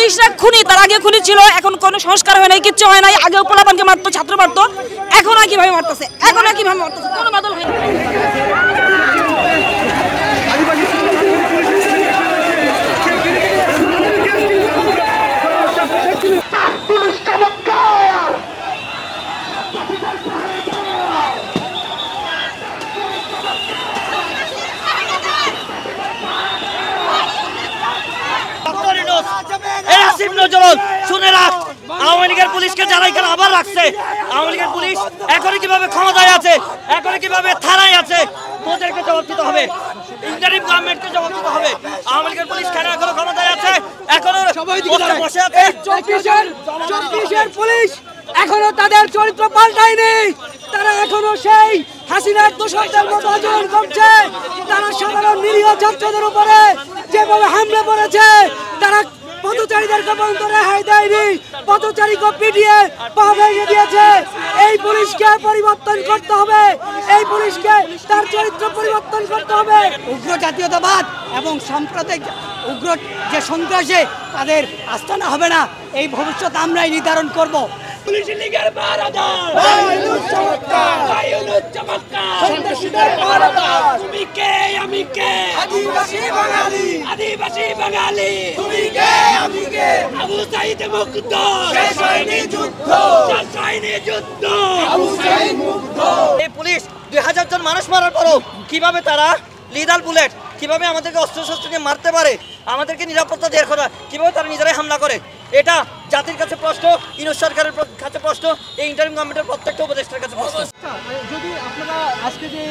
পুলিশরা খুনি, তার আগে খুনি ছিল, এখন কোনো সংস্কার হয় নাই, কিচ্ছু হয় নাই। আগেও পোলাপানকে মারতো, ছাত্র মারতো, এখন আর কিভাবে মারতেছে, এখন আর কিভাবে মারতেছে, কোনো বদল হয় না। শুনে রাখ, আওয়ামী লীগের পুলিশকে যারা এখানে আবার রাখছে, আওয়ামী লীগের পুলিশ এখনই কিভাবে ক্ষমতায় আছে, এখনই কিভাবে থানায় আছে, তোদেরকে জবাব দিতে হবে, ইন্টারিম গভর্নমেন্টকে জবাব দিতে হবে। আওয়ামী লীগের পুলিশ কেন এখনো ক্ষমতায় আছে, এখনো বসে আছে? 24-এর পুলিশ এখনো তাদের চরিত্র পাল্টায়নি, তারা এখনো সেই হাসিনার দোষরদের মতো আচরণ করছে। তারা সাধারণ নিরীহ ছাত্রদের উপরে যেভাবে হামলা করেছে, তারা পথচারীদেরকে পর্যন্ত রেহাই দেয়নি, পথচারীকে পিটিয়ে পা ভেঙে দিয়েছে। এই পুলিশকে পরিবর্তন করতে হবে, এই পুলিশকে তার চরিত্র পরিবর্তন করতে হবে। উগ্র জাতীয়তাবাদ এবং সাম্প্রদায়িক উগ্র যে সন্ত্রাসে তাদের আস্থানা হবে না, এই ভবিষ্যৎ আমরাই নির্ধারণ করব। পুলিশ লীগের পাহারাদার, তুমি কে আমি কে, আদিবাসী বাঙালি, আদিবাসী বাঙালি, তুমি কে আমি কে, আবু সাঈদ মুগ্ধ, শেষ হয়নি যুদ্ধ, শেষ হয়নি যুদ্ধ, আবু সাঈদ মুগ্ধ। এই পুলিশ 2000 জন মানুষ মারার পরও কিভাবে তারা লিদাল বুলেট, কিভাবে আমাদেরকে অস্ত্রশস্ত্র নিয়ে মারতে পারে, আমাদেরকে নিরাপত্তা দেওয়ার কথা, কিভাবে তারা নিজেরাই হামলা করে, এটা জাতির কাছে প্রশ্ন, ইউনূস সরকারের কাছে প্রশ্ন, এই ইন্টারিম গভর্নমেন্টের প্রত্যেকটা উপদেষ্টার কাছে প্রশ্ন। যদি আপনারা আজকে যে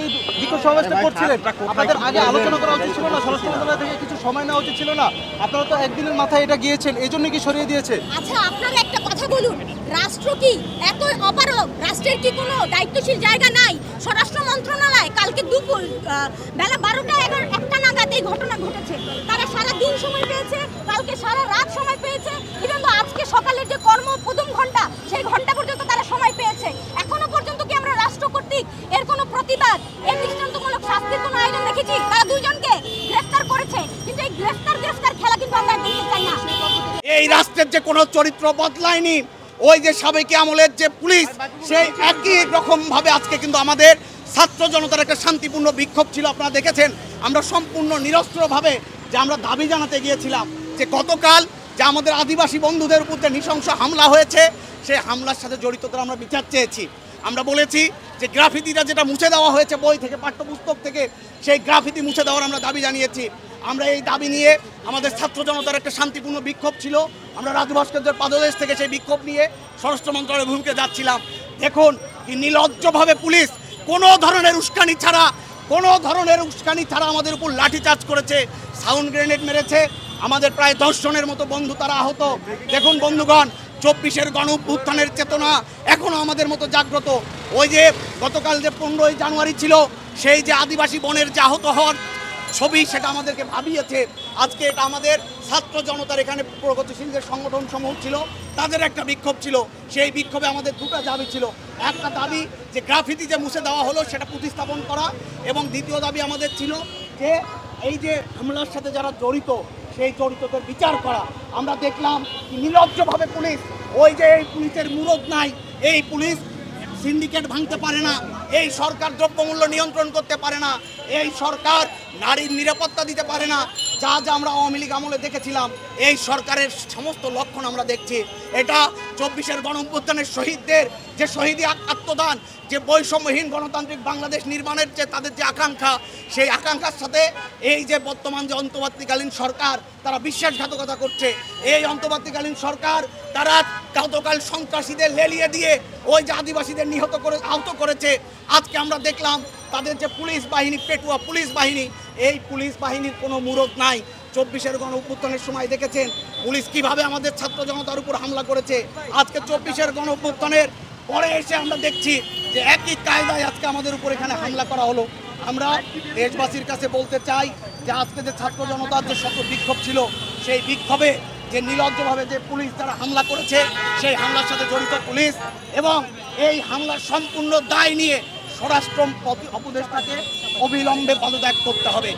বিক্ষোভ সমাবেশটা করছিলেন, আপনাদের আগে আলোচনা করা উচিত ছিল না? স্বরাষ্ট্র মন্ত্রণালয় থেকে কিছু সময় নেওয়া উচিত ছিল না? আপনারা তো একদিনের মাথায় এটা গিয়েছেন, এই জন্য কি সরিয়ে দিয়েছে? আচ্ছা, আপনারা একটা কথা বলুন, রাষ্ট্র কি এত অপারগ? রাষ্ট্রের কি কোনো দায়িত্বশীল জায়গা নাই? স্বরাষ্ট্র মন্ত্রণালয় কালকে দুপুর বেলা 12টা নাগাদ এই ঘটনা ঘটেছে, তারা সারা দিন সময় পেয়েছে, কালকে সারা রাত সময় পেয়েছে, কিন্তু আজকে সকালের যে কর্ম প্রথম ঘন্টা, সেই ঘন্টা পর্যন্ত তারা সময় পেয়েছে। এখনো পর্যন্ত কি আমরা রাষ্ট্র কর্তৃক এর কোনো প্রতিবাদ, এর দৃষ্টান্তমূলক শাস্তির কোনো আয়োজন দেখেছি? তারা দুইজনকে গ্রেফতার করেছে, কিন্তু এই গ্রেফতার খেলা কিন্তু আমরা দেখতে চাই না। এই রাষ্ট্রের যে কোনো চরিত্র বদলায়নি, ওই যে সাবেক আমলের যে পুলিশ, সেই একই রকম ভাবে আজকে কিন্তু আমাদের ছাত্র জনতার একটা শান্তিপূর্ণ বিক্ষোভ ছিল। আপনারা দেখেছেন, আমরা সম্পূর্ণ নিরস্ত্রভাবে যে আমরা দাবি জানাতে গিয়েছিলাম যে গতকাল যে আমাদের আদিবাসী বন্ধুদের উপর যে নৃশংস হামলা হয়েছে, সেই হামলার সাথে জড়িতদের আমরা বিচার চেয়েছি। আমরা বলেছি যে গ্রাফিতিটা যেটা মুছে দেওয়া হয়েছে বই থেকে, পাঠ্যপুস্তক থেকে, সেই গ্রাফিতি মুছে দেওয়ার আমরা দাবি জানিয়েছি। আমরা এই দাবি নিয়ে আমাদের ছাত্র জনতার একটা শান্তিপূর্ণ বিক্ষোভ ছিল। আমরা রাজু ভাস্কর্যের পাদদেশ থেকে সেই বিক্ষোভ নিয়ে স্বরাষ্ট্র মন্ত্রণালয়ের ভূমিকে যাচ্ছিলাম। দেখুন কি নির্লজ্জভাবে পুলিশ কোনো ধরনের উস্কানি ছাড়া আমাদের উপর লাঠিচার্জ করেছে, সাউন্ড গ্রেনেড মেরেছে। আমাদের প্রায় 10 জনের মতো বন্ধু তারা আহত। দেখুন বন্ধুগণ, 24-এর গণ অভ্যুত্থানের চেতনা এখনও আমাদের মতো জাগ্রত। ওই যে গতকাল যে 15ই জানুয়ারি ছিল, সেই যে আদিবাসী বনের যে আহত হওয়ার ছবি, সেটা আমাদেরকে ভাবিয়েছে। আজকে এটা আমাদের ছাত্র জনতার এখানে প্রগতিশীল যে সংগঠন সমূহ ছিল, তাদের একটা বিক্ষোভ ছিল। সেই বিক্ষোভে আমাদের দুটো দাবি ছিল। একটা দাবি যে গ্রাফিতি যে মুছে দেওয়া হলো সেটা প্রতিস্থাপন করা, এবং দ্বিতীয় দাবি আমাদের ছিল যে এই যে হামলার সাথে যারা জড়িত, সেই জড়িতদের বিচার করা। আমরা দেখলাম নির্লজ্জভাবে পুলিশ, ওই যে এই পুলিশের মুরদ নাই, এই পুলিশ সিন্ডিকেট ভাঙতে পারে না, এই সরকার দ্রব্যমূল্য নিয়ন্ত্রণ করতে পারে না, এই সরকার নারীর নিরাপত্তা দিতে পারে না। যা যা আমরা আওয়ামী লীগ আমলে দেখেছিলাম, এই সরকারের সমস্ত লক্ষণ আমরা দেখছি। এটা 24-এর গণ অভ্যুত্থানের শহীদদের যে শহীদি আত্মদান, যে বৈষম্যহীন গণতান্ত্রিক বাংলাদেশ নির্মাণের যে তাদের যে আকাঙ্ক্ষা, সেই আকাঙ্ক্ষার সাথে এই যে বর্তমান যে অন্তর্বর্তীকালীন সরকার, তারা বিশ্বাসঘাতকতা করছে। এই অন্তর্বর্তীকালীন সরকার তারা গতকাল সন্ত্রাসীদের লেলিয়ে দিয়ে ওই যে আদিবাসীদের আহত করেছে। আজকে আমরা দেখলাম তাদের যে পুলিশ বাহিনী, পেটুয়া পুলিশ বাহিনী, এই পুলিশ বাহিনীর কোনো মুরদ নাই। 24-এর গণ অভ্যুত্থানের সময় দেখেছেন পুলিশ কিভাবে আমাদের ছাত্র জনতার উপর হামলা করেছে। আজকে 24-এর গণ অভ্যুত্থানের পরে এসে আমরা দেখছি যে একই কায়দায় আজকে আমাদের উপর এখানে হামলা করা হলো। আমরা দেশবাসীর কাছে বলতে চাই যে আজকে যে ছাত্র জনতার যে শত বিক্ষোভ ছিল, সেই বিক্ষোভে যে নির্লজ্জভাবে যে পুলিশ যারা হামলা করেছে, সেই হামলার সাথে জড়িত পুলিশ এবং এই হামলার সম্পূর্ণ দায় নিয়ে স্বরাষ্ট্র উপদেষ্টাকে অবিলম্বে পদত্যাগ করতে হবে।